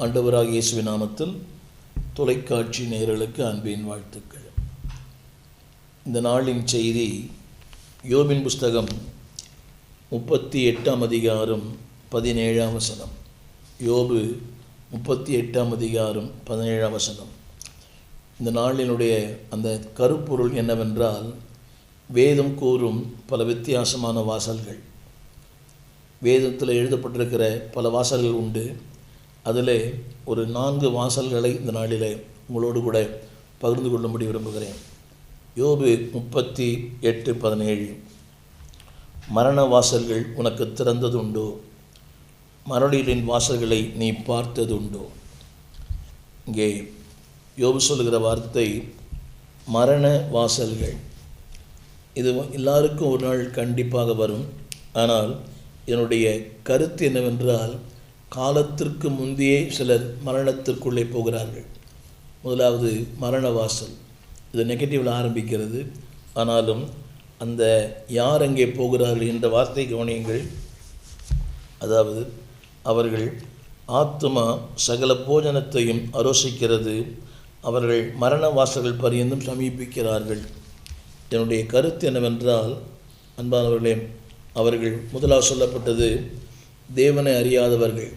ஆண்டவராகிய இயேசுவின் நாமத்தில் தொலைக்காட்சி நேயர்களுக்கு அன்பின் வாழ்த்துக்கள். இந்த நாளின் செய்தி யோபின் புஸ்தகம் 38ஆம் அதிகாரம் 17ஆம் வசனம். யோபு 38ஆம் அதிகாரம் 17ஆம் வசனம். இந்த நாளினுடைய அந்த கருப்பொருள் என்னவென்றால், வேதம் கூறும் பல வித்தியாசமான வாசல்கள். வேதத்தில் எழுதப்பட்டிருக்கிற பல வாசல்கள் உண்டு. அதில் ஒரு 4 வாசல்களை இந்த நாளில் உங்களோடு கூட பகிர்ந்து கொள்ளும்படி விரும்புகிறேன். யோபு 38:17. மரண வாசல்கள் உனக்கு திறந்ததுண்டோ? மரணத்தின் வாசல்களை நீ பார்த்ததுண்டோ? இங்கே யோபு சொல்லுகிற வார்த்தை மரண வாசல்கள். இது எல்லாருக்கும் ஒரு நாள் கண்டிப்பாக வரும். ஆனால் என்னுடைய கருத்து என்னவென்றால், காலத்திற்கு முந்தையே சிலர் மரணத்திற்குள்ளே போகிறார்கள். முதலாவது மரண வாசல். இது நெகட்டிவில் ஆரம்பிக்கிறது. ஆனாலும் அந்த யார் அங்கே போகிறார்கள் என்ற வார்த்தை கவனியுங்கள். அதாவது அவர்கள் ஆத்துமா சகல போஜனத்தையும் அரோசிக்கிறது, அவர்கள் மரண வாசல்கள் பரியந்தும் சமீபிக்கிறார்கள். என்னுடைய கருத்து என்னவென்றால், அன்பானவர்களே, அவர்கள் முதலாக சொல்லப்பட்டது தேவனை அறியாதவர்கள்,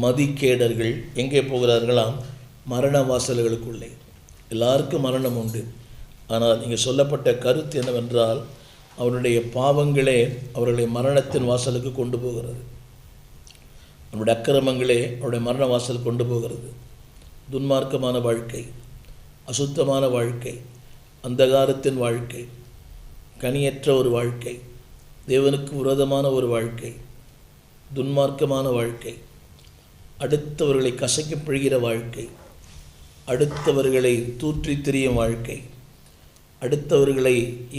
மதிக்கேடர்கள் எங்கே போகிறார்களாம்? மரண வாசல்களுக்குள்ளே. எல்லாருக்கும் மரணம் உண்டு. ஆனால் இங்கே சொல்லப்பட்ட கருத்து என்னவென்றால், அவருடைய பாவங்களே அவர்களை மரணத்தின் வாசலுக்கு கொண்டு போகிறது. அவருடைய அக்கிரமங்களே அவருடைய மரண வாசல் கொண்டு போகிறது. துன்மார்க்கமான வாழ்க்கை, அசுத்தமான வாழ்க்கை, அந்தகாரத்தின் வாழ்க்கை, கனியற்ற ஒரு வாழ்க்கை, தேவனுக்கு விரோதமான ஒரு வாழ்க்கை, துன்மார்க்கமான வாழ்க்கை, அடுத்தவர்களை கசக்கிப் பிழிகிற வாழ்க்கை, அடுத்தவர்களை தூற்றி திரியும் வாழ்க்கை, அடுத்தவர்களை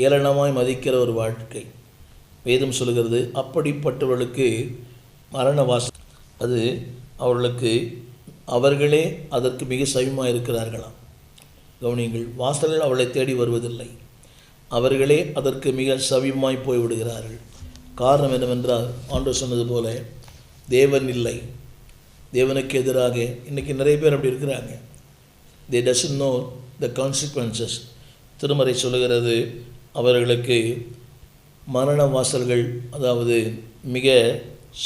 ஏளனமாய் மதிக்கிற ஒரு வாழ்க்கை. வேதம் சொல்கிறது அப்படிப்பட்டவர்களுக்கு மரண வாசல். அது அவர்களுக்கு அவர்களே அதற்கு மிக சமீபமாக இருக்கிறார்களாம். கவனியுங்கள், வாசல்கள் அவளை தேடி வருவதில்லை, அவர்களே அதற்கு மிக சமீபமாய் போய்விடுகிறார்கள். காரணம் என்னவென்றால், ஆண்டவர் சொன்னது போல தேவன் இல்லை. தேவனுக்கு எதிராக இன்றைக்கி நிறைய பேர் அப்படி இருக்கிறாங்க. தே டசன்ட் நோ த கான்சிக்வன்சஸ். திருமறை சொல்லுகிறது அவர்களுக்கு மரண வாசல்கள், அதாவது மிக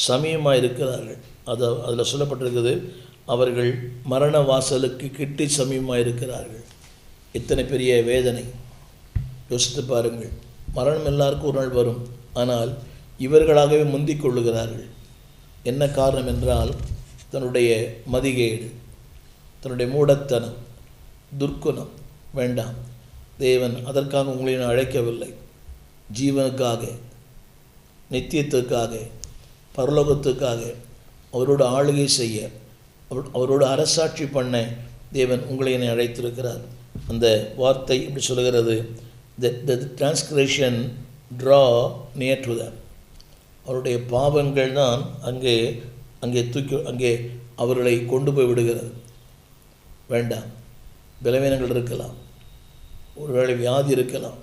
சமீபமாக இருக்கிறார்கள். அதில் சொல்லப்பட்டிருக்குது, அவர்கள் மரண வாசலுக்கு கிட்டி சமீபமாக இருக்கிறார்கள். எத்தனை பெரிய வேதனை! யோசித்து பாருங்கள். மரணம் எல்லாருக்கும் ஒரு நாள் வரும். ஆனால் இவர்களாகவே முந்திக் கொள்ளுகிறார்கள். என்ன காரணம் என்றால், தன்னுடைய மதிகேடு, தன்னுடைய மூடத்தனம், துர்க்குணம். வேண்டாம், தேவன் அதற்காக உங்களை அழைக்கவில்லை. ஜீவனுக்காக, நித்தியத்துக்காக, பரலோகத்துக்காக அவரோடு ஆளுகை செய்ய, அவரோடு அரசாட்சி பண்ண தேவன் உங்களை என்னை அழைத்திருக்கிறார். அந்த வார்த்தை இப்படி சொல்கிறது, the transgression draw near to them. அவருடைய பாவங்கள் தான் அங்கே அவர்களை கொண்டு போய் விடுகிறது. வேண்டாம், பலவீனங்கள் இருக்கலாம், ஒருவேளை வியாதி இருக்கலாம்,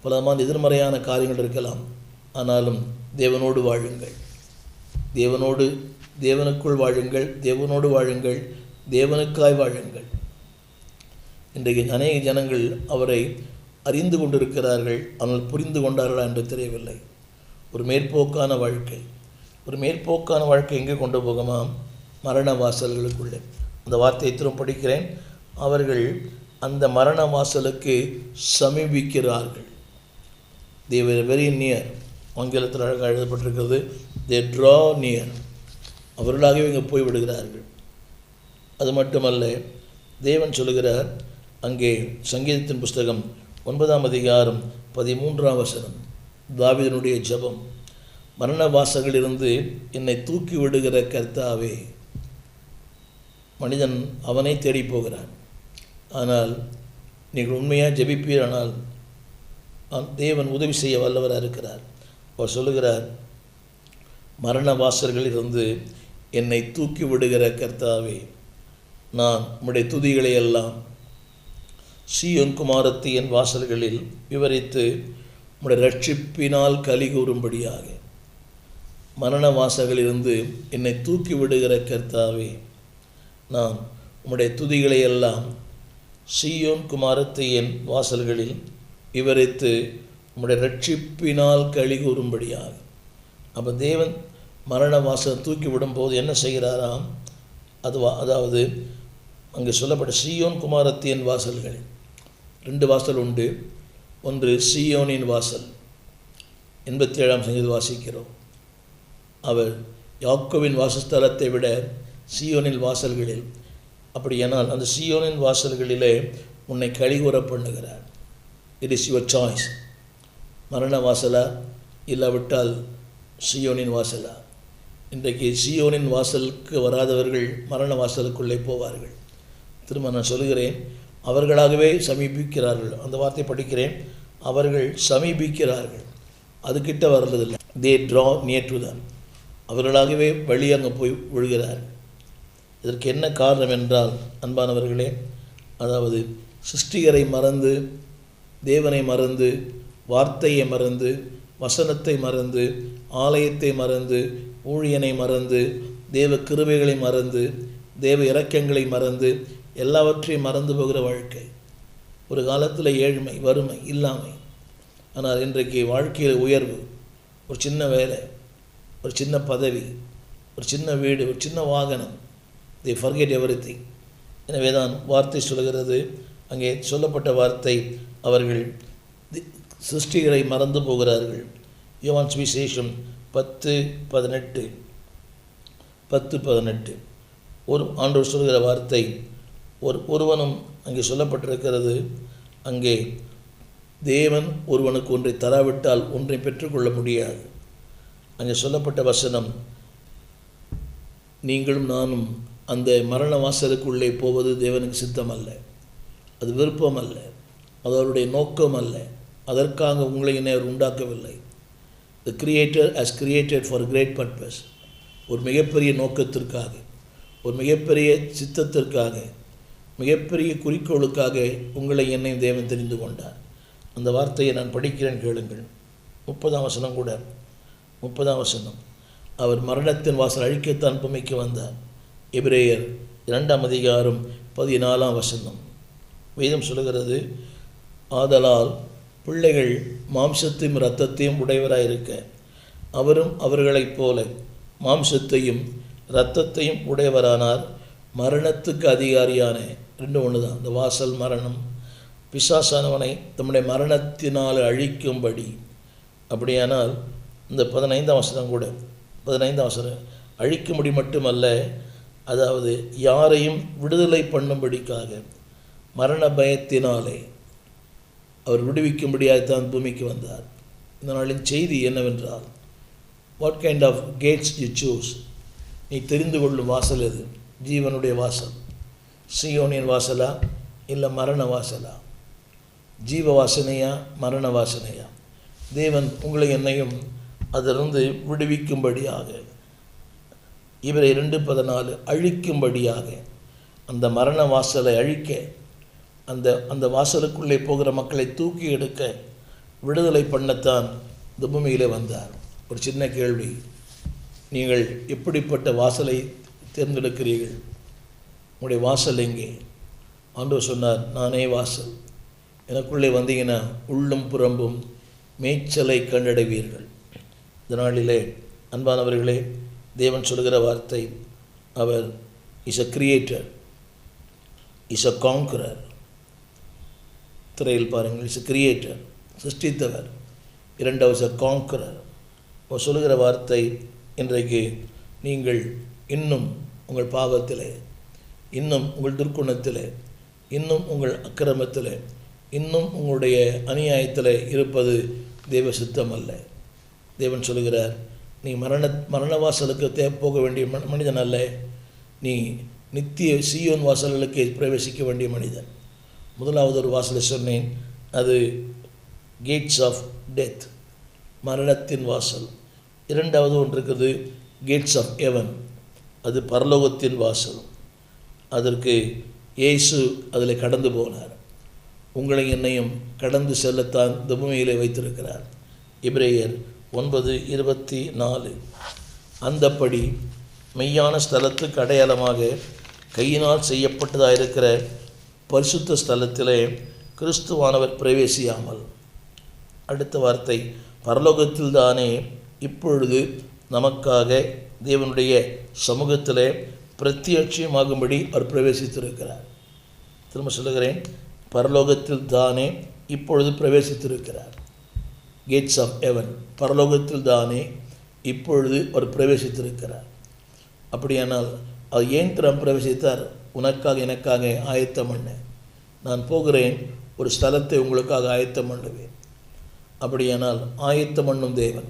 பலமான எதிர்மறையான காரியங்கள் இருக்கலாம். ஆனாலும் தேவனோடு வாழுங்கள், தேவனுக்குள் வாழுங்கள், தேவனோடு வாழுங்கள், தேவனுக்காய் வாழுங்கள். இன்றைக்கு அநேக ஜனங்கள் அவரை அறிந்து கொண்டிருக்கிறார்கள், ஆனால் புரிந்து கொண்டார்களா என்று தெரியவில்லை. ஒரு மேற்போக்கான வாழ்க்கை எங்கே கொண்டு போகுமா? மரண வாசல்களுக்குள்ளே. அந்த வார்த்தையை திரும்ப படிக்கிறேன். அவர்கள் அந்த மரண வாசலுக்கு சமீபிக்கிறார்கள். they were very near. ஆங்கிலத்தில் அழகாக எழுதப்பட்டிருக்கிறது, they draw near. அவர்களாகவே இங்கே போய்விடுகிறார்கள். அது மட்டுமல்ல, தேவன் சொல்லுகிறார் அங்கே சங்கீதத்தின் புஸ்தகம் 9ஆம் அதிகாரம் 13ஆம் வசனம், தாவீதினுடைய ஜெபம், மரண வாசலிலிருந்து என்னை தூக்கி விடுகிற கர்த்தாவே. மனிதன் அவனை தேடி போகிறான். ஆனால் நீங்கள் உண்மையாக ஜெபிப்பீரானால் தேவன் உதவி செய்ய வல்லவராக இருக்கிறார். அவர் சொல்லுகிறார், மரண வாசல்களிலிருந்து என்னை தூக்கி விடுகிற கர்த்தாவே, நான் உம்முடைய துதிகளை எல்லாம் சீயோன் குமாரத்தி என் வாசல்களில் விவரித்து உம்முடைய ரட்சிப்பினால் கலி கூறும்படியாக. மரண வாசல்களிலிருந்து என்னை தூக்கி விடுகிற கர்த்தாவே, நான் உம்முடைய துதிகளை எல்லாம் சீயோன் குமாரத்தியின் வாசல்களில் விவரித்து உம்முடைய ரட்சிப்பினால் களி கூறும்படியாக. அப்போ தேவன் மரண வாசல் தூக்கி விடும்போது என்ன செய்கிறாராம்? அதாவது அங்கே சொல்லப்பட்ட சீயோன் குமாரத்தியின் வாசல்கள் 2 வாசல் உண்டு. ஒன்று சீயோனின் வாசல், 87ஆம் சங்கீதத்தில் வாசிக்கிறோம். அவர் யாக்கோபின் வாசஸ்தலத்தை விட சீயோனின் வாசல்களில், அப்படியானால் அந்த சீயோனின் வாசல்களிலே உன்னை களிகூற பண்ணுகிறார். It is your choice. மரண வாசலா இல்லாவிட்டால் சீயோனின் வாசலா? இன்றைக்கு சீயோனின் வாசலுக்கு வராதவர்கள் மரண வாசலுக்குள்ளே போவார்கள். திரும்ப நான் சொல்கிறேன், அவர்களாகவே சமீபிக்கிறார்கள். அந்த வார்த்தை படிக்கிறேன், அவர்கள் சமீபிக்கிறார்கள், அதுக்கிட்ட வர்றதில்லை. தே ட்ரா நியர் டு தம். அவர்களாகவே வழி அங்கே போய் விழுகிறார்கள். இதற்கு என்ன காரணம் என்றால், அன்பானவர்களே, அதாவது சிருஷ்டிகரை மறந்து, தேவனை மறந்து, வார்த்தையை மறந்து, வசனத்தை மறந்து, ஆலயத்தை மறந்து, ஊழியனை மறந்து, தேவ கிருபைகளை மறந்து, தேவ இரக்கங்களை மறந்து, எல்லாவற்றையும் மறந்து போகிற வாழ்க்கை. ஒரு காலத்தில் ஏழ்மை, வறுமை, இல்லாமை. ஆனால் இன்றைக்கு வாழ்க்கையில் உயர்வு, ஒரு சின்ன வேலை, ஒரு சின்ன பதவி, ஒரு சின்ன வீடு, ஒரு சின்ன வாகனம். they forget everything. எனவே தான் வார்த்தை சொல்கிறது, அங்கே சொல்லப்பட்ட வார்த்தை, அவர்கள் சிருஷ்டிகளை மறந்து போகிறார்கள். யோவான் சுவிசேஷம் 10:18 ஒரு ஆண்டவர் சொல்கிற வார்த்தை, ஒருவனும் அங்கே சொல்லப்பட்டிருக்கிறது, அங்கே தேவன் ஒருவனுக்கு ஒன்றை தராவிட்டால் ஒன்றை பெற்றுக்கொள்ள முடியாது. அங்கே சொல்லப்பட்ட வசனம், நீங்களும் நானும் அந்த மரண வாசலுக்குள்ளே போவது தேவனுக்கு சித்தம் அல்ல, அது விருப்பம் அல்ல, அது அவருடைய நோக்கம் அல்ல. அதற்காக உங்களை அவர் உண்டாக்கவில்லை. The creator has created for great purpose. ஒரு மிகப்பெரிய நோக்கத்திற்காக, ஒரு மிகப்பெரிய சித்தத்திற்காக, மிகப்பெரிய குறிக்கோளுக்காக உங்களை என்னையும் தேவன் தெரிந்து கொண்டார். அந்த வார்த்தையை நான் படிக்கிறேன், கேளுங்கள். 30ஆம் வசனம் கூட, 30ஆம் வசனம், அவர் மரணத்தின் வாசல் அழிக்கத்தான் பூமிக்கு வந்தார். எபிரேயர் 2ஆம் அதிகாரம் 14ஆம் வசனம் வேதம் சொல்கிறது, ஆதலால் பிள்ளைகள் மாம்சத்தையும் இரத்தத்தையும் உடையவராயிருக்க அவரும் அவர்களைப் போல மாம்சத்தையும் இரத்தத்தையும் உடையவரானார். மரணத்துக்கு அதிகாரியான 2 ஒன்று தான். இந்த வாசல் மரணம், பிசாசானவனை தம்முடைய மரணத்தினால் அழிக்கும்படி. அப்படியானால் இந்த 15ஆம் வசனம் கூட, 15ஆம் வசனம், அழிக்கும்படி மட்டுமல்ல, அதாவது யாரையும் விடுதலை பண்ணும்படிக்காக, மரண பயத்தினாலே அவர் விடுவிக்கும்படியாகத்தான் பூமிக்கு வந்தார். இந்த நாளின் செய்தி என்னவென்றால், what kind of gates you choose? நீ தெரிந்து கொள்ளும் வாசல் எது? ஜீவனுடைய வாசல், சீயோனின் வாசலா இல்லை மரண வாசலா? ஜீவ வாசனையா மரண வாசனையா? தேவன் உங்களை என்னையும் அதிலிருந்து விடுவிக்கும்படியாக, இவரை 2:14 அழிக்கும்படியாக, அந்த மரண வாசலை அழிக்க, அந்த வாசலுக்குள்ளே போகிற மக்களை தூக்கி எடுக்க, விடுதலை பண்ணத்தான் இந்த பூமியிலே வந்தார். ஒரு சின்ன கேள்வி, நீங்கள் எப்படிப்பட்ட வாசலை தேர்ந்தெடுக்கிறீர்கள்? உங்களுடைய வாசல் எங்கே? ஆண்டவர் சொன்னார், நானே வாசல், எனக்குள்ளே வந்தீங்கன்னா உள்ளும் புறம்பும் மேய்ச்சலை கண்டடைவீர்கள். இந்த நாளிலே அன்பானவர்களே, தேவன் சொல்கிற வார்த்தை, அவர் is a creator, is a conqueror. திரையில் பாருங்கள், இஸ் அ கிரியேட்டர், சிருஷ்டித்தவர். 2வது இஸ் அ காங்கரர். அவர் சொல்லுகிற வார்த்தை, இன்றைக்கு நீங்கள் இன்னும் உங்கள் பாவத்திலே, இன்னும் உங்கள் துர்க்குணத்திலே, இன்னும் உங்கள் அக்கிரமத்தில், இன்னும் உங்களுடைய அநியாயத்தில் இருப்பது தேவ சித்தம் அல்ல. தேவன் சொல்கிறார், நீ மரண வாசலுக்கு போக வேண்டிய மனிதன் அல்ல, நீ நித்திய சீயோன் வாசல்களுக்கு பிரவேசிக்க வேண்டிய மனிதன். முதலாவது ஒரு வாசலை சொன்னேன், அது கேட்ஸ் ஆஃப் டெத், மரணத்தின் வாசல். 2வது ஒன்று இருக்குது, கேட்ஸ் ஆஃப் ஹெவன், அது பரலோகத்தின் வாசல். அதற்கு இயேசு அதில் கடந்து போனார். உங்களை என்னையும் கடந்து செல்லத்தான் இந்த பூமியிலே வைத்திருக்கிறார். எபிரேயர் 9:24. அந்தப்படி மெய்யான ஸ்தலத்துக்கு அடையாளமாக கையினால் செய்யப்பட்டதாக இருக்கிற பரிசுத்த ஸ்தலத்திலே கிறிஸ்துவானவர் பிரவேசியாமல். அடுத்த வார்த்தை, பரலோகத்தில் தானே இப்பொழுது நமக்காக தேவனுடைய சமூகத்திலே பிரத்யட்சமாகும்படி அவர் பிரவேசித்திருக்கிறார். திரும்ப சொல்லுகிறேன், பரலோகத்தில் தானே இப்பொழுது பிரவேசித்திருக்கிறார். கேட்ஸ் ஆஃப் ஹெவன், பரலோகத்தில் தானே இப்பொழுது அவர் பிரவேசித்திருக்கிறார். அப்படியானால் அவர் ஏன் திறம் பிரவேசித்தார்? உனக்காக எனக்காக ஆயத்தம் பண்ண. நான் போகிறேன், ஒரு ஸ்தலத்தை உங்களுக்காக ஆயத்தம் பண்ணுவேன். அப்படியானால் ஆயத்தம் பண்ணும் தேவன்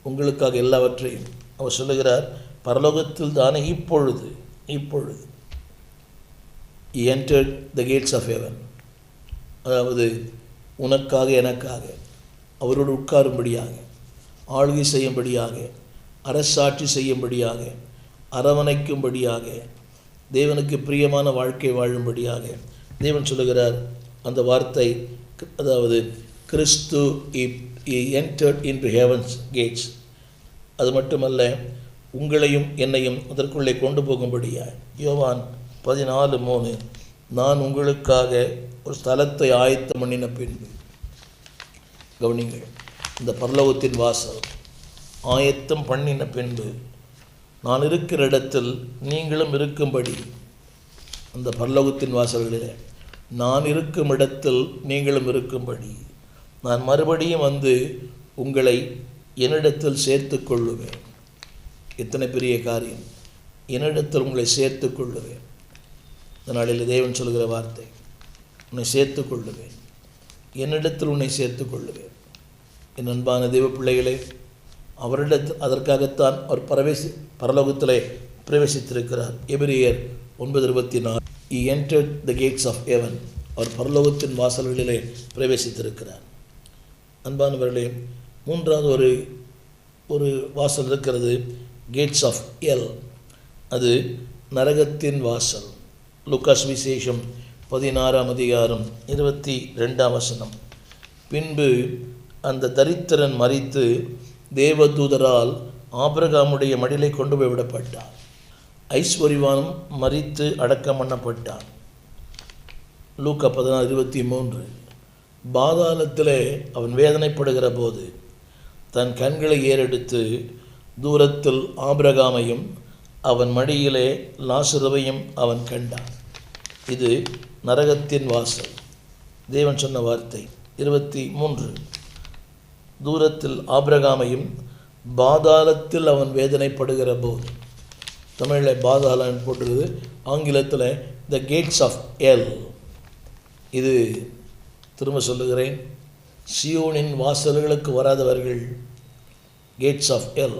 உங்களுக்காக எல்லாவற்றையும் அவர் சொல்லுகிறார். பரலோகத்தில் தானே இப்பொழுது He entered the gates of heaven. அதாவது உனக்காக எனக்காக அவரோடு உட்காரும்படியாக, ஆளுகை செய்யும்படியாக, அரசாட்சி செய்யும்படியாக, அரவணைக்கும்படியாக, தேவனுக்கு பிரியமான வாழ்க்கை வாழும்படியாக தேவன் சொல்லுகிறார். அந்த வார்த்தை, அதாவது கிறிஸ்து he entered into heaven's gates. அது மட்டுமல்ல, உங்களையும் என்னையும் அதற்குள்ளே கொண்டு போகும்படியாக. யோவான் 14:3, நான் உங்களுக்காக ஒரு ஸ்தலத்தை ஆயத்தம் பண்ணின பின்பு. கவனிங்கள், இந்த பரலோகத்தின் வாசல் ஆயத்தம் பண்ணின பின்பு நான் இருக்கிற இடத்தில் நீங்களும் இருக்கும்படி, அந்த பரலோகத்தின் வாசல்களில் நான் இருக்கும் இடத்தில் நீங்களும் இருக்கும்படி நான் மறுபடியும் வந்து உங்களை என்னிடத்தில் சேர்த்து கொள்ளுவேன். எத்தனை பெரிய காரியம்! என்னிடத்தில் உங்களை சேர்த்து கொள்ளுவேன். இந்த நாளில் தேவன் சொல்கிற வார்த்தை, உன்னை சேர்த்து கொள்ளுவேன், என்னிடத்தில் உன்னை சேர்த்து கொள்ளுவேன். என் அன்பான தேவ பிள்ளைகளே, அவரிடத்தில் அதற்காகத்தான் அவர் பரலோகத்திலே பிரவேசித்திருக்கிறார். எபிரேயர் 9:24, He entered the gates of heaven. அவர் பரலோகத்தின் வாசல்களிலே பிரவேசித்திருக்கிறார். அன்பானவர்களே, மூன்றாவது ஒரு வாசல் இருக்கிறது, கேட்ஸ் ஆஃப் எல். அது நரகத்தின் வாசல். லூக்காஸ் விசேஷம் 16:22. பின்பு அந்த தரித்திரன் மரித்து தேவதூதரால் ஆபிரகாமுடைய மடிலை கொண்டு போய் விடப்பட்டார். ஐஸ்வர்யவானும் மரித்து அடக்கம் பண்ணப்பட்டான். லூக்கா 16:23. பாதாளத்திலே அவன் வேதனைப்படுகிற போது தன் கண்களை ஏறெடுத்து தூரத்தில் ஆபிரகாமையும் அவன் மடியிலே லாசருவையும் அவன் கண்டான். இது நரகத்தின் வாசல். தேவன் சொன்ன வார்த்தை. 23, தூரத்தில் ஆபிரகாமையும் பாதாளத்தில் அவன் வேதனைப்படுகிற போது. தமிழில் பாதாளம் போட்டுருது, ஆங்கிலத்தில் த கேட்ஸ் ஆஃப் எல். இது திரும்ப சொல்லுகிறேன், சியோனின் வாசல்களுக்கு வராதவர்கள் கேட்ஸ் ஆஃப் எல்.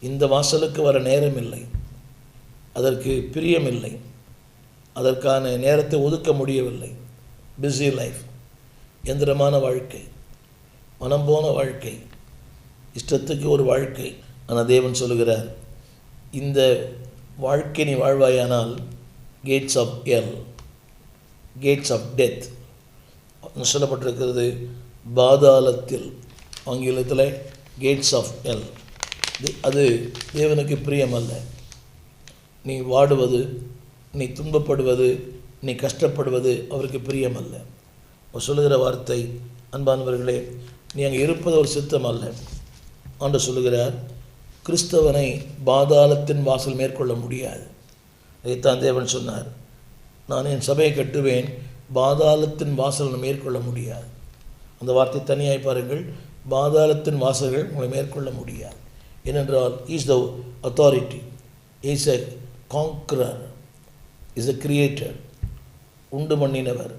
இந்த வாசலுக்கு வர நேரமில்லை, அதற்கு பிரியமில்லை, அதற்கான நேரத்தை ஒதுக்க முடியவில்லை. பிஸி லைஃப், எந்திரமான வாழ்க்கை, மனம் போன வாழ்க்கை, இஷ்டத்துக்கு ஒரு வாழ்க்கை. ஆனால் தேவன் சொல்லுகிறார், இந்த வாழ்க்கை நீ வாழ்வாயானால் gates of hell, gates of death சொல்லப்பட்டிருக்கிறது. பாதாளத்தில், ஆங்கிலத்தில் கேட்ஸ் ஆஃப் எல். அது தேவனுக்கு பிரியமல்ல. நீ வாடுவது, நீ துன்பப்படுவது, நீ கஷ்டப்படுவது அவருக்கு பிரியமல்ல. அவர் சொல்லுகிற வார்த்தை, அன்பானவர்களே, நீ அங்கே இருப்பது ஒரு சித்தம் அல்ல. ஆண்டவர் சொல்லுகிறார், கிறிஸ்தவனை பாதாளத்தின் வாசல் மேற்கொள்ள முடியாது. அதைத்தான் தேவன் சொன்னார், நான் என் சபையை கட்டுவேன், பாதாளத்தின் வாசல் மேற்கொள்ள முடியாது. அந்த வார்த்தை தனியாய் பாருங்கள். பாதாளத்தின் வாசல்கள் உங்களை மேற்கொள்ள முடியாது. ஏனென்றால் is the authority, is a conqueror, is a creator. உண்டு பண்ணினவர்,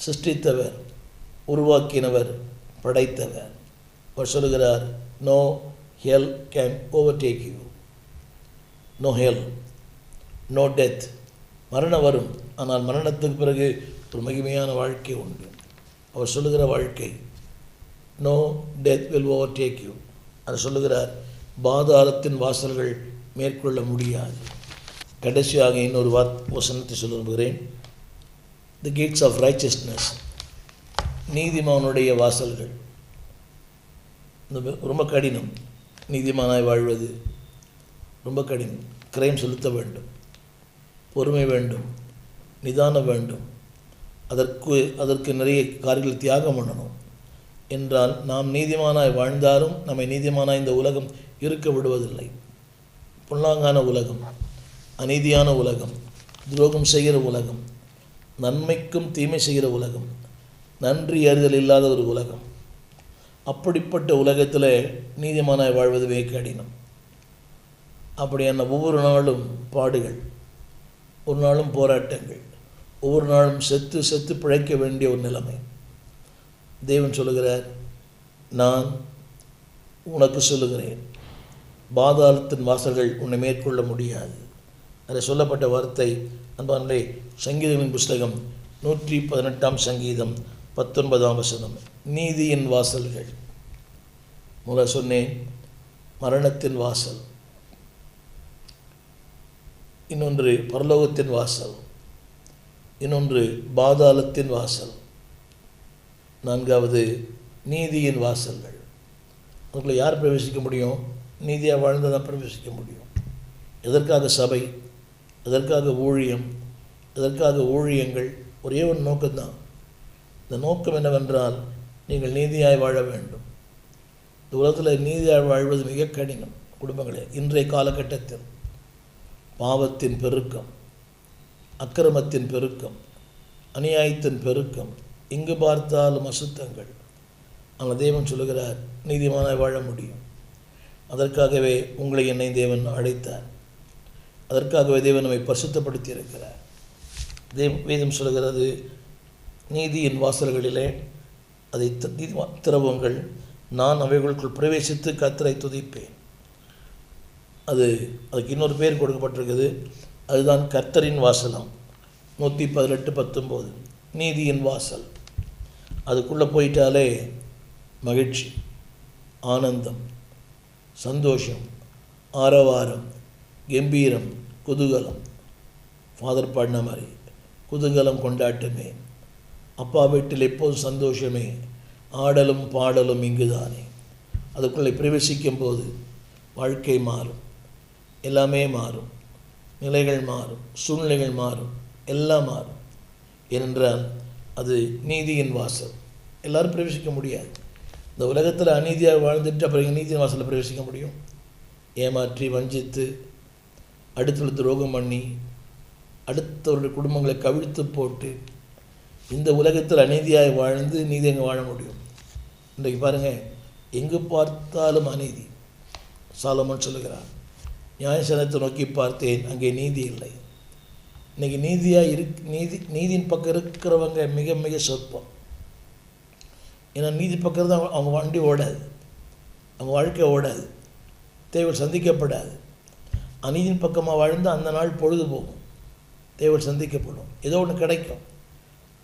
சிருஷ்டித்தவர், உருவாக்கினவர், படைத்தவர். அவர் சொல்லுகிறார், no hell can overtake you. No hell, no death. மரணம் வரும், ஆனால் மரணத்துக்கு பிறகு ஒரு மகிமையான வாழ்க்கை உண்டு. அவர் சொல்லுகிற வாழ்க்கை, no death will overtake you. அது சொல்லுகிறார், பாதாளத்தின் வாசல்கள் மேற்கொள்ள முடியாது. கடைசியாக இன்னொரு வசனத்தை சொல்ல விரும்புகிறேன். தி கேட்ஸ் ஆஃப் ரைச்சஸ்னஸ், நீதிமானுடைய வாசல்கள். ரொம்ப கடினம், நீதிமானாய் வாழ்வது ரொம்ப கடினம். கிரைம் செலுத்த வேண்டும், பொறுமை வேண்டும், நிதானம் வேண்டும், அதற்கு நிறைய காரியங்கள் தியாகம் பண்ணணும். என்றால் நாம் நீதிமானாய் வாழ்ந்தாலும் நம்மை நீதிமானாய் இந்த உலகம் இருக்க விடுவதில்லை. புல்லாங்கான உலகம், அநீதியான உலகம், துரோகம் செய்கிற உலகம், நன்மைக்கும் தீமை செய்கிற உலகம், நன்றி அறிதல் இல்லாத ஒரு உலகம். அப்படிப்பட்ட உலகத்தில் நீதிமானாய் வாழ்வது மிக கடினம். அப்படியான ஒவ்வொரு நாளும் பாடுகள், ஒரு நாளும் போராட்டங்கள், ஒவ்வொரு நாளும் செத்து செத்து பிழைக்க வேண்டிய ஒரு நிலைமை. தேவன் சொல்லுகிறார், நான் உனக்கு சொல்லுகிறேன், பாதாளத்தின் வாசல்கள் உன்னை மேற்கொள்ள முடியாது. அதில் சொல்லப்பட்ட வார்த்தை அன்பானே சங்கீதங்களின் புஸ்தகம் 118 சங்கீதம் 19 நீதியின் வாசல்கள். முதல்ல சொன்னேன் மரணத்தின் வாசல், இன்னொன்று பரலோகத்தின் வாசல், இன்னொன்று பாதாளத்தின் வாசல், நான்காவது நீதியின் வாசல்கள். அதுக்குள்ளே யார் பிரவேசிக்க முடியும்? நீதியாக வாழ்ந்தால் பிரவேசிக்க முடியும். எதற்காக சபை, எதற்காக ஊழியம், எதற்காக ஊழியங்கள்? ஒரே ஒரு நோக்கம்தான். இந்த நோக்கம் என்னவென்றால் நீங்கள் நீதியாய் வாழ வேண்டும். இந்த உலகத்தில் நீதியாய் வாழ்வது மிக கடினம். குடும்பங்களே, இன்றைய காலகட்டத்தில் பாவத்தின் பெருக்கம், அக்கிரமத்தின் பெருக்கம், அநியாயத்தின் பெருக்கம், எங்கு பார்த்தாலும் அசுத்தங்கள். ஆனால் தேவன் சொல்லுகிறார், நீதிமானாய் வாழ முடியும். அதற்காகவே உங்களை என்னை தேவன் அழைத்தார். அதற்காகவே தேவன் நம்மை பரிசுத்தப்படுத்தி இருக்கிறார். வேதம் சொல்லுகிறது, நீதியின் வாசல்களிலே அதை திறவுங்கள், நான் அவைகளுக்குள் பிரவேசித்து கர்த்தரை துதிப்பேன். அதுக்கு இன்னொரு பேர் கொடுக்கப்பட்டிருக்குது. அதுதான் கர்த்தரின் வாசலம். 118:19 நீதியின் வாசல். அதுக்குள்ளே போயிட்டாலே மகிழ்ச்சி, ஆனந்தம், சந்தோஷம், ஆரவாரம், கம்பீரம், குதூகலம். ஃபாதர் பாடின மாதிரி குதூகலம் கொண்டாட்டமே, அப்பா வீட்டில் எப்போதும் சந்தோஷமே, ஆடலும் பாடலும் இங்குதானே. அதுக்குள்ளே பிரவேசிக்கும் போது வாழ்க்கை மாறும், எல்லாமே மாறும், நிலைகள் மாறும், சூழ்நிலைகள் மாறும், எல்லாம் மாறும். ஏனென்றால் அது நீதியின் வாசல். எல்லோரும் பிரவேசிக்க முடியாது. இந்த உலகத்தில் அநீதியாக வாழ்ந்துட்டு அப்புறம் நீதியின் வாசலில் பிரவேசிக்க முடியும்? ஏமாற்றி, வஞ்சித்து, அடுத்தவர்களுக்கு துரோகம் பண்ணி, அடுத்தவருடைய குடும்பங்களை கவிழ்த்து போட்டு இந்த உலகத்தில் அநீதியாக வாழ்ந்து நீதி எங்கே வாழ முடியும்? இன்றைக்கு பாருங்கள், எங்கு பார்த்தாலும் அநீதி. சாலமோன் சொல்லுகிறார், நியாயஸ்தானத்தை நோக்கி பார்த்தேன், அங்கே நீதி இல்லை. இன்றைக்கி நீதியின் பக்கம் இருக்கிறவங்க மிக மிக சொற்பம். ஏன்னா நீதி பக்கம் தான் அவங்க வண்டி ஓடாது, அவங்க வாழ்க்கை ஓடாது, தேவன் சந்திக்கப்படாது. அநீதியின் பக்கமாக வாழ்ந்தால் அந்த நாள் பொழுது போகும், தேவன் சந்திக்கப்படும், ஏதோ ஒன்று கிடைக்கும்.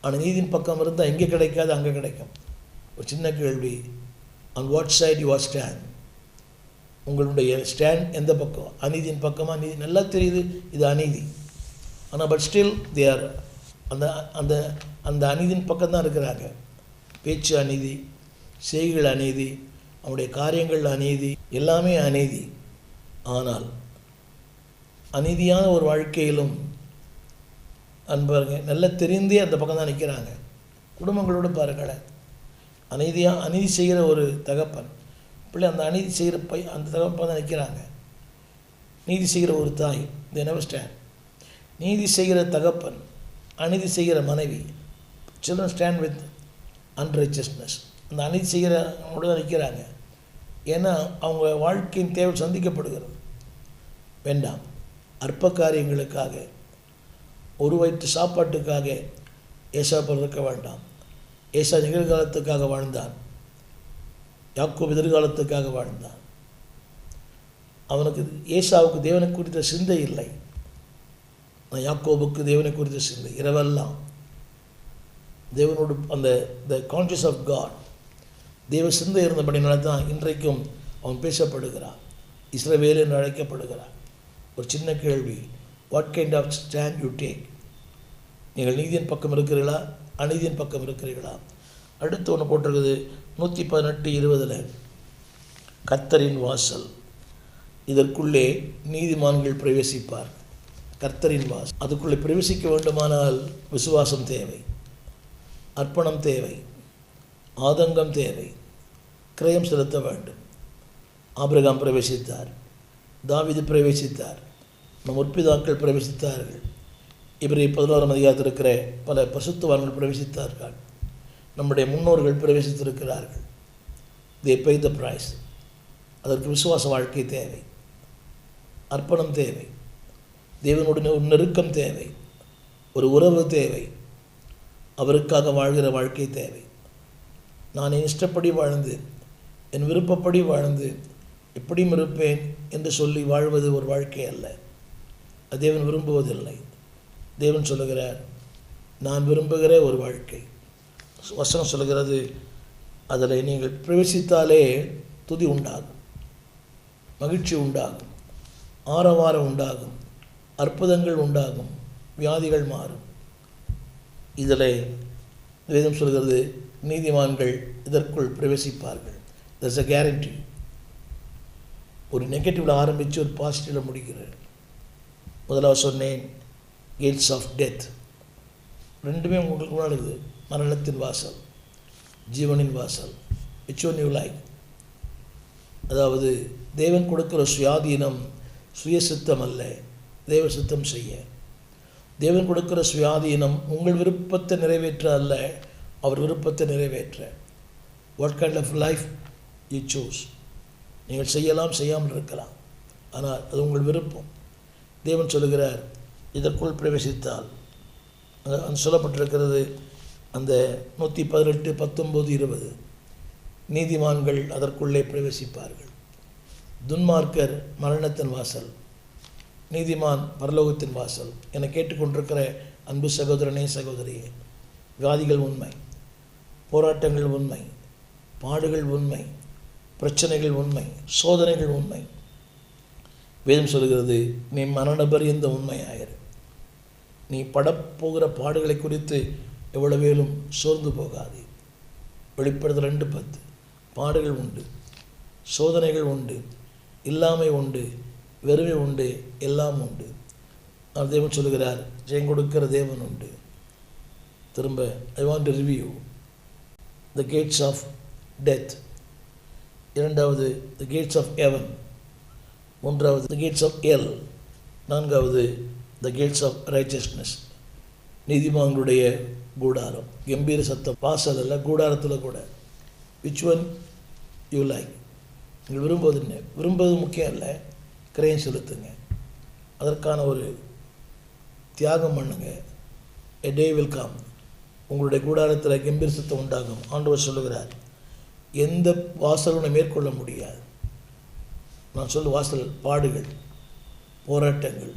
ஆனால் நீதியின் பக்கம் இருந்தால் எங்கே கிடைக்காது, அங்கே கிடைக்கும். ஒரு சின்ன கேள்வி, on what side you are stand? உங்களுடைய ஸ்டாண்ட் எந்த பக்கம்? அநீதியின் பக்கமாக? நீதி நல்லா தெரியுது இது அநீதி, ஆனால் பட் ஸ்டில் தே ஆர் அந்த அந்த அந்த அநீதியின் பக்கம்தான் இருக்கிறாங்க. பேச்சு அநீதி, செய்கைகள் அநீதி, அவனுடைய காரியங்கள் அநீதி, எல்லாமே அநீதி. ஆனால் அநீதியான ஒரு வாழ்க்கையிலும் அன்பாருங்க, நல்லா தெரிந்தே அந்த பக்கம் தான் நிற்கிறாங்க. குடும்பங்களோடு பாருங்களேன், அநீதி செய்கிற ஒரு தகப்பன் பிள்ளை, அந்த அநீதி செய்கிற அந்த தகப்பன் தான் நிற்கிறாங்க. நீதி செய்கிற ஒரு தாய், தே நெவர் ஸ்டாண்ட். நீதி செய்கிற தகப்பன், அநீதி செய்கிற மனைவி, சில்ட்ரன் ஸ்டாண்ட் வித் அன்ரைச்சஸ்னஸ். அந்த அநீதி செய்கிறவங்களோட தான் நிற்கிறாங்க. ஏன்னா அவங்க வாழ்க்கையின் தேவை சந்திக்கப்படுகிறது. வேண்டாம், அற்ப காரியங்களுக்காக, ஒரு வயிற்று சாப்பாட்டுக்காக ஏசாப்பு இருக்க வேண்டாம். ஏசா நிகழ்காலத்துக்காக வாழ்ந்தான், யாக்கோபு எதிர்காலத்துக்காக வாழ்ந்தான். அவனுக்கு ஏசாவுக்கு தேவனை குறித்த சிந்தை இல்லை, யாக்கோபுக்கு தேவனை குறித்த சிந்தை. இரவெல்லாம் தேவனோடு அந்த கான்ஷியஸ் ஆஃப் காட், தேவ சிந்தை இருந்தபடினால தான் இன்றைக்கும் அவன் பேசப்படுகிறான், இஸ்ரவேல் என்று அழைக்கப்படுகிறான். ஒரு சின்ன கேள்வி, what kind of stand you take? நீங்கள் நீதியின் பக்கம் இருக்கிறீர்களா, அநீதியின் பக்கம் இருக்கிறீர்களா? அடுத்து ஒன்று போட்டிருக்குது 118:20 கர்த்தரின் வாசல், இதற்குள்ளே நீதிமான்கள் பிரவேசிப்பார். கர்த்தரின் வாசல். அதுக்குள்ளே பிரவேசிக்க வேண்டுமானால் விசுவாசம் தேவை, அர்ப்பணம் தேவை, ஆதங்கம் தேவை, கிரயம் செலுத்த வேண்டும். ஆபிரகாம் பிரவேசித்தார், தாவீது பிரவேசித்தார், நம் முற்பிதாக்கள் பிரவேசித்தார்கள். இவரை 11ஆம் அதிகாரத்தில் இருக்கிற பல பரிசுத்தவான்கள் பிரவேசித்தார்கள். நம்முடைய முன்னோர்கள் பிரவேசித்திருக்கிறார்கள். they paid the price. அதற்கு விசுவாச வாழ்க்கை தேவை, அர்ப்பணம் தேவை, தேவனுடைய ஒரு நெருக்கம் தேவை, ஒரு உறவு தேவை, அவருக்காக வாழ்கிற வாழ்க்கை தேவை. நான் என் இஷ்டப்படி வாழ்ந்து, என் விருப்பப்படி வாழ்ந்து எப்படியும் இருப்பேன் என்று சொல்லி வாழ்வது ஒரு வாழ்க்கை அல்ல. அது தேவன் விரும்புவதில்லை. தேவன் சொல்லுகிறார், நான் விரும்புகிற ஒரு வாழ்க்கை. வசனம் சொல்லுகிறது, அதில் நீங்கள் பிரவேசித்தாலே துதி உண்டாகும், மகிழ்ச்சி உண்டாகும், ஆரவாரம் உண்டாகும், அற்புதங்கள் உண்டாகும், வியாதிகள் மாறும். இதில் வேதம் சொல்கிறது, நீதிமான்கள் இதற்குள் பிரவேசிப்பார்கள். That's a guarantee. ஒரு நெகட்டிவில் ஆரம்பித்து ஒரு பாசிட்டிவில் முடிக்கிறார். முதலாவது சொன்னேன், கேட்ஸ் ஆஃப் டெத். ரெண்டுமே உங்களுக்கு முன்னாடி, மரணத்தின் வாசல், ஜீவனின் வாசல். Which one you like? அதாவது தேவன் கொடுக்கிற சுயாதீனம் சுய சித்தம் அல்ல, தேவ சித்தம் செய்ய. தேவன் கொடுக்கிற சுயாதீனம் உங்கள் விருப்பத்தை நிறைவேற்ற அல்ல, அவர் விருப்பத்தை நிறைவேற்ற. What kind of life you choose. நீங்கள் செய்யலாம், செய்யாமல் இருக்கலாம், ஆனால் அது உங்கள் விருப்பம். தேவன் சொல்லுகிறார், இதற்குள் பிரவேசித்தால், அது சொல்லப்பட்டிருக்கிறது அந்த 118, 19, 20, நீதிமான்கள் அதற்குள்ளே பிரவேசிப்பார்கள். துன்மார்க்கர் மரணத்தின் வாசல், நீதிமான் பரலோகத்தின் வாசல். என கேட்டுக்கொண்டிருக்கிற அன்பு சகோதரனே, சகோதரியே, வியாதிகள் உண்மை, போராட்டங்கள் உண்மை, பாடுகள் உண்மை, பிரச்சனைகள் உண்மை, சோதனைகள் உண்மை. வேதம் சொல்கிறது, நீ மரண பரியந்த உண்மையாயிரு. நீ படப்போகிற பாடுகளை குறித்து எவ்வளவேலும் சோர்ந்து போகாது. வெளிப்படுத்தல் 2:10. பாடுகள் உண்டு, சோதனைகள் உண்டு, இல்லாமை உண்டு, வெறுமை உண்டு, எல்லாம் உண்டு. அவர் தேவன் சொல்லுகிறார், ஜெயம் கொடுக்கிற தேவன் உண்டு. திரும்ப I want to review the gates of death. இரண்டாவது த கேட்ஸ் ஆஃப் ஹெவன். மூன்றாவது த கேட்ஸ் ஆஃப் எல். நான்காவது த கேட்ஸ் ஆஃப் ரைச்சஸ்னஸ். நீதிமான்களுடைய கூடாரம், கம்பீர சத்தம், வாசல் அல்ல, கூடாரத்தில் கூட. Which one you like? நீங்கள் விரும்புவது என்ன? விரும்புவது முக்கியம் இல்லை, கிரயம் செலுத்துங்க, அதற்கான ஒரு தியாகம் பண்ணுங்க. எ டே வில் கம், உங்களுடைய கூடாரத்தில் கம்பீர சத்தம் உண்டாகும். ஆண்டவர் சொல்லுகிறார், எந்த வாசலுனை மேற்கொள்ள முடியாது. நான் சொல்ல வாசல், பாடுகள், போராட்டங்கள்,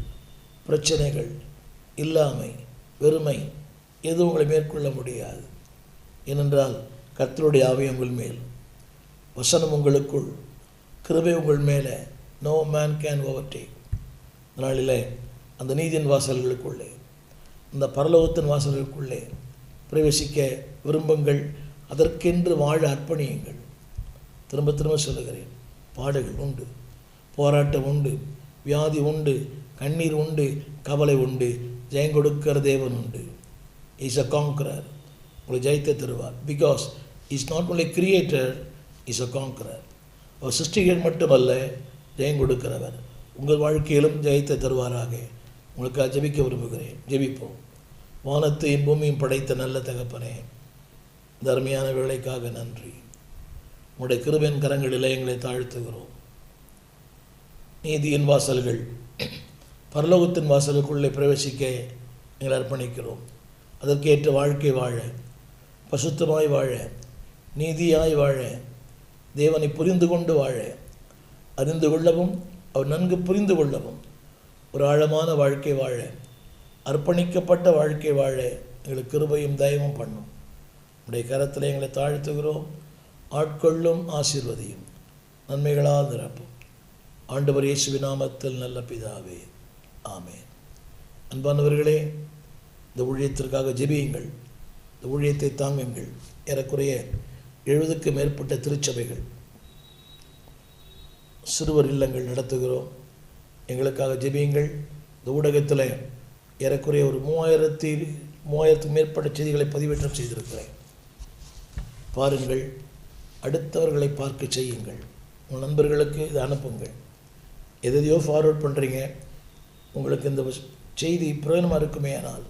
பிரச்சனைகள், இல்லாமை, வெறுமை, எதுவும் உங்களை மேற்கொள்ள முடியாது. ஏனென்றால் கர்த்தருடைய ஆவி உங்கள் மேல், வசனம் உங்களுக்குள், கிருபை உங்கள் மேலே. No man can overtake. நாளில் அந்த நீதியின் வாசல்களுக்குள்ளே, அந்த பரலோகத்தின் வாசல்களுக்குள்ளே பிரவேசிக்க விரும்புங்கள். அதற்கென்று வாழ அர்ப்பணியுங்கள். திரும்ப திரும்ப சொல்லுகிறேன், பாடுகள் உண்டு, போராட்டம் உண்டு, வியாதி உண்டு, கண்ணீர் உண்டு, கவலை உண்டு. ஜெயம் கொடுக்கிற தேவன் உண்டு. Is a conqueror. உங்களை ஜெயத்தை தருவார். Because is not only creator, is a conqueror. அவர் சிருஷ்டிகள் மட்டுமல்ல, ஜெயம் கொடுக்கிறவர். உங்கள் வாழ்க்கையிலும் ஜெயத்தை தருவாராக. உங்களுக்கு ஜெபிக்க விரும்புகிறேன். ஜெபிப்போம். வானத்தையும் பூமியும் படைத்த நல்ல தகப்பனே, இந்த அருமையான வேலைக்காக நன்றி. உங்களுடைய கிருபையின் கரங்களில் எங்களை தாழ்த்துகிறோம். நீதியின் வாசல்கள், பரலோகத்தின் வாசலுக்குள்ளே பிரவேசிக்க எங்களை அர்ப்பணிக்கிறோம். அதற்கேற்ற வாழ்க்கை வாழ, பசுத்தமாய் வாழ, நீதியாய் வாழ, தேவனை புரிந்து கொண்டு வாழ, அறிந்து கொள்ளவும் அவர் நன்கு புரிந்து கொள்ளவும் ஒரு ஆழமான வாழ்க்கை வாழ, அர்ப்பணிக்கப்பட்ட வாழ்க்கை வாழ எங்களுக்கு கிருபையும் தயவும் பண்ணும். உடைய கரத்தில் எங்களை தாழ்த்துகிறோம். ஆட்கொள்ளும், ஆசீர்வதியும், நன்மைகளால் நிரப்பும். ஆண்டவர் இயேசுவின் நாமத்தில் நல்ல பிதாவே, ஆமென். அன்பானவர்களே, இந்த ஊழியத்திற்காக ஜெபியுங்கள். இந்த ஊழியத்தை தாங்குங்கள். ஏறக்குறைய 70க்கும் மேற்பட்ட திருச்சபைகள், சிறுவர் இல்லங்கள் நடத்துகிறோம். எங்களுக்காக ஜெபியுங்கள். இந்த ஊடகத்தில் ஏறக்குறைய ஒரு 3000 மேற்பட்ட செய்திகளை பதிவேற்றம் செய்திருக்கிறேன். பாருங்கள், அடுத்தவர்களை பார்க்க செய்யுங்கள். உங்கள் நண்பர்களுக்கு இதை அனுப்புங்கள். எதையோ ஃபார்வர்ட் பண்ணுறீங்க, உங்களுக்கு இந்த செய்தி பிரயோஜனமாக இருக்குமே, ஆனால்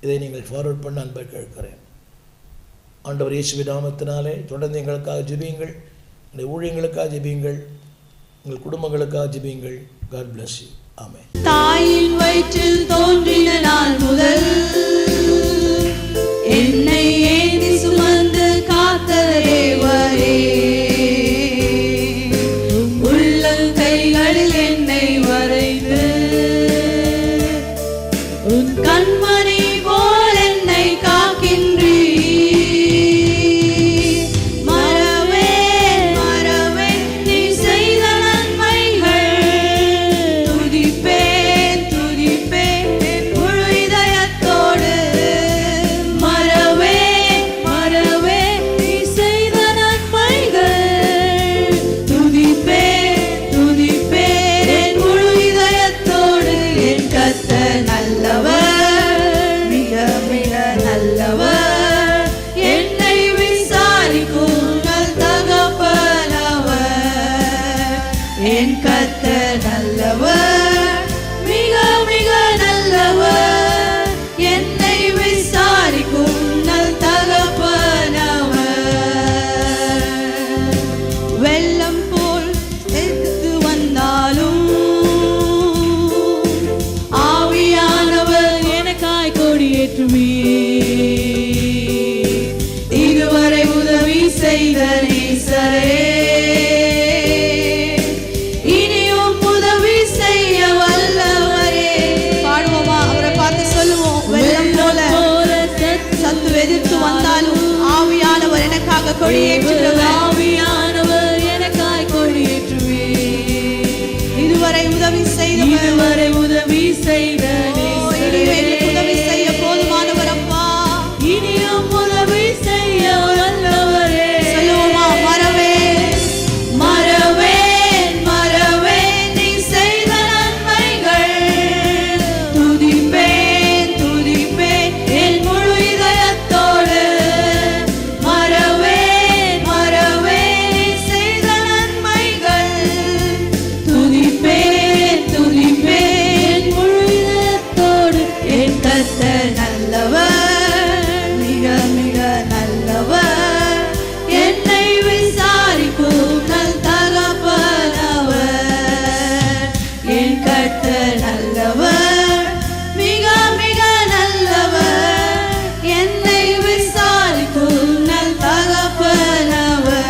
இதை நீங்கள் ஃபார்வர்ட் பண்ண அன்பை கேட்கிறேன். ஆண்டவர் இயேசுவின் நாமத்தினாலே தொடர்ந்து எங்களுக்காக ஜெபியுங்கள். உங்களுடைய ஊழியங்களுக்காக ஜெபியுங்கள். உங்கள் குடும்பங்களுக்காக ஜெபியுங்கள். God bless you. ஆமென். தாயின் வயிற்றில் தோன்றின நாள் முதல் என்னை ஏந்தி சுமந்து காத்த தேவரே, உள்ளங்கைகளில் என்னை வரைந்து உன் கண்மணி போல் என்னை காக்கின்றீ. என் கர்த்தர் நல்லவர், மிக மிக நல்லவர், என்னை விசாரிக்கும் நல் தகப்பனவர். வெள்ளம் போல் எதிர்த்து வந்தாலும் ஆவியானவர் எனக்காய் கொடியேற்றுமே. இதுவரை உதவி செய்த நேசரே, எதிர்த்து வந்தாலும் ஆவியானவர் எனக்காக கொடியேற்றுகிறவர், ஆவியானவர் எனக்காக கொடியேற்றுவே. இதுவரை உதவி செய்தவர், உதவி செய்த உதவி செய்ய போதுமானவர் அப்பா, இனியும் உதவி செய்ய வல்லவரே. சொல்லுவோமா? மறவேன் மறவேன் மறவேன் நீ செய்த நன்மைகள், துதிப்பேன் துதிப்பேன் என் முழு இதயத்தோடு. மறவேன் மறவேன் நீ செய்த நன்மைகள், துதிப்பேன் துதிப்பேன் என் முழு இதயத்தோடு. என் கர்த்தர் நல்லவர், மிக மிக நல்லவர், என்னை விசாரிக்கும் நல் தகப்பனவர். என் கர்த்தர் நல்லவர், மிக மிக நல்லவர், என்னை விசாரிக்கும் நல் தகப்பனவர்.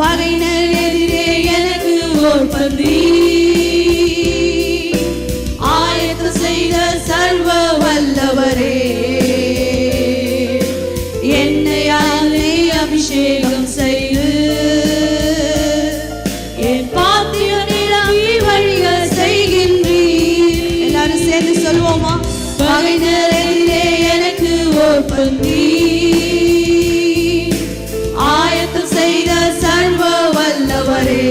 பகைஞர் எதிரே எனக்கு ஓர் பந்தி ஆயத்தம் செய்த சர்வ வல்லவரே, என்னையாலே அபிஷேகம் செய்து என் பாத்திரம் நிரம்பி வழிய செய்கின்றீர். எல்லாரும் சேர்ந்து சொல்லுவோமா? பகைஞர் எதிரே எனக்கு ஓர் பந்தி ஆயத்தம் செய்த சர்வ வல்லவரே,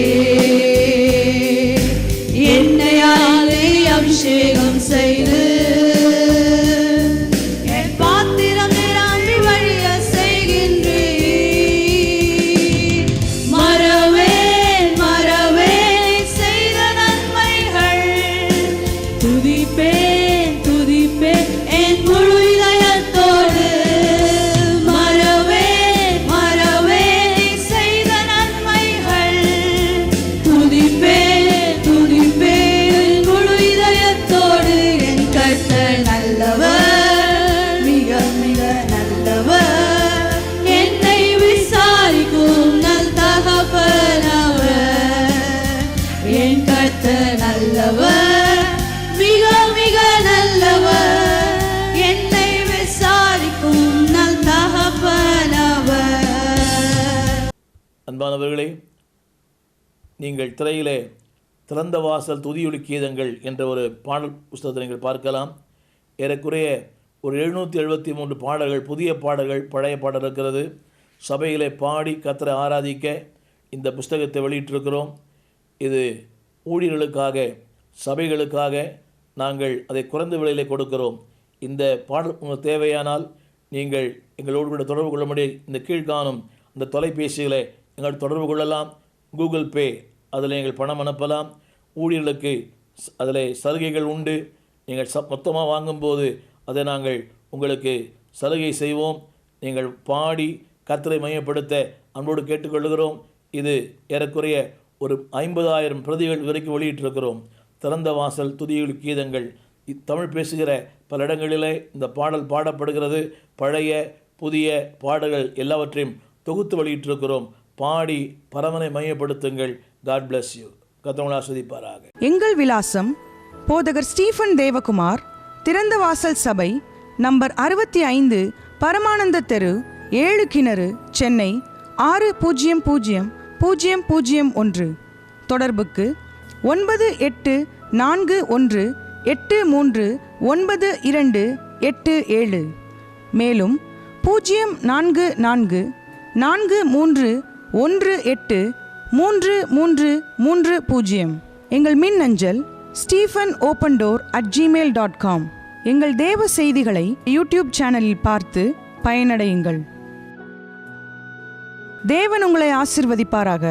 என்னையாலே அபிஷேகம் செய்து என் பாத்திரம் நிரம்பி வழிய செய்கின்றீர். மறவேன் மறவேன் நீ செய்த நன்மைகள், துதிப்பேன் துதிப்பேன் என் முழு இதயத்தோடு. மறவேன் மறவேன் நீ செய்த நன்மைகள், துதிப்பேன் துதிப்பேன் என் முழு இதயத்தோடு. என் கர்த்தர் நல்லவர், மிக மிக நல்லவர், என்னை விசாரிக்கும் நல் தகப்பனவர். என் கர்த்தர் நல்லவர், மிக மிக நல்லவர், என்னை விசாரிக்கும் நல் தகப்பனவர். அன்பானவர்களே, நீங்கள் திரையிலே திறந்த வாசல் துதியொலி கீதங்கள் என்ற ஒரு பாடல் புஸ்தகத்தை நீங்கள் பார்க்கலாம். ஏறக்குறைய ஒரு 773 பாடல்கள், புதிய பாடல்கள், பழைய பாடல் இருக்கிறது. சபையிலே பாடி கர்த்தரை ஆராதிக்க இந்த புஸ்தகத்தை வெளியிட்டிருக்கிறோம். இது ஊழியர்களுக்காக சபைகளுக்காக நாங்கள் அதை குறைந்த விலையிலே கொடுக்கிறோம். இந்த பாடல் உங்களுக்கு தேவையானால் நீங்கள் எங்களோடு கூட தொடர்பு கொள்ள முடியும். இந்த கீழ்காணும் இந்த தொலைபேசிகளை எங்கள் தொடர்பு கொள்ளலாம். கூகுள் பே, அதில் நீங்கள் பணம் அனுப்பலாம். ஊழியர்களுக்கு அதில் சலுகைகள் உண்டு. நீங்கள் மொத்தமாக வாங்கும்போது அதை நாங்கள் உங்களுக்கு சலுகை செய்வோம். நீங்கள் பாடி கர்த்தரை மையப்படுத்த அன்போடு கேட்டுக்கொள்கிறோம். இது ஏறக்குறைய ஒரு 50,000 பிரதிகள் வரைக்கும் வெளியிட்டிருக்கிறோம். திறந்த வாசல் துதிகள் கீதங்கள் தமிழ் பேசுகிற பல இடங்களிலே இந்த பாடல் பாடப்படுகிறது. பழைய புதிய பாடல்கள் எல்லாவற்றையும் தொகுத்து வெளியிட்டிருக்கிறோம். பாடி பரமனை மையப்படுத்துங்கள். God bless you. கர்த்தர் ஆசீர்வதிப்பாராக. எங்கள் விலாசம் போதகர் ஸ்டீஃபன் தேவகுமார், திறந்த வாசல் சபை, நம்பர் 65, பரமானந்த தெரு, 7 கிணறு, சென்னை 600001. தொடர்புக்கு 9841839287. மேலும் 0444183330. எங்கள் மின்னஞ்சல் stephenopendor@gmail.com. எங்கள் தேவ செய்திகளை யூடியூப் சேனலில் பார்த்து பயனடையுங்கள். தேவன் உங்களை ஆசீர்வதிப்பாராக.